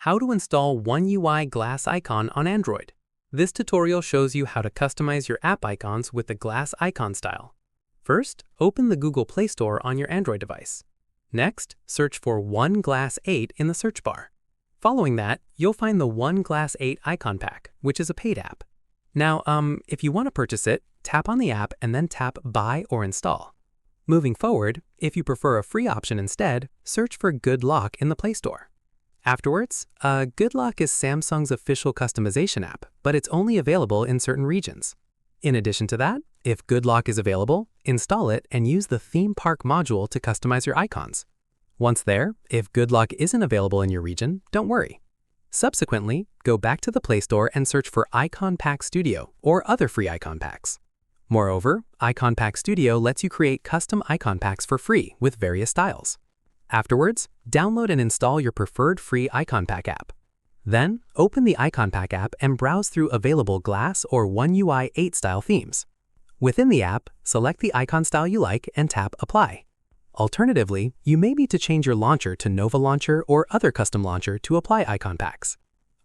How to install One UI Glass icon on Android. This tutorial shows you how to customize your app icons with the glass icon style. First, open the Google Play Store on your Android device. Next, search for One Glass 8 in the search bar. Following that, you'll find the One Glass 8 icon pack, which is a paid app. Now, if you want to purchase it, tap on the app and then tap Buy or Install. Moving forward, if you prefer a free option instead, search for Good Lock in the Play Store. Afterwards, Good Lock is Samsung's official customization app, but it's only available in certain regions. In addition to that, if Good Lock is available, install it and use the Theme Park module to customize your icons. Once there, if Good Lock isn't available in your region, don't worry. Subsequently, go back to the Play Store and search for Icon Pack Studio or other free icon packs. Moreover, Icon Pack Studio lets you create custom icon packs for free with various styles. Afterwards, download and install your preferred free icon pack app. Then, open the icon pack app and browse through available Glass or One UI 8 style themes. Within the app, select the icon style you like and tap Apply. Alternatively, you may need to change your launcher to Nova Launcher or other custom launcher to apply icon packs.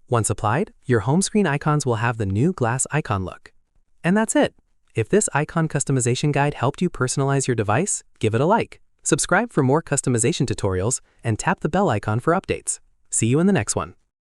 Once applied, your home screen icons will have the new glass icon look. And that's it. If this icon customization guide helped you personalize your device, give it a like. Subscribe for more customization tutorials and tap the bell icon for updates. See you in the next one.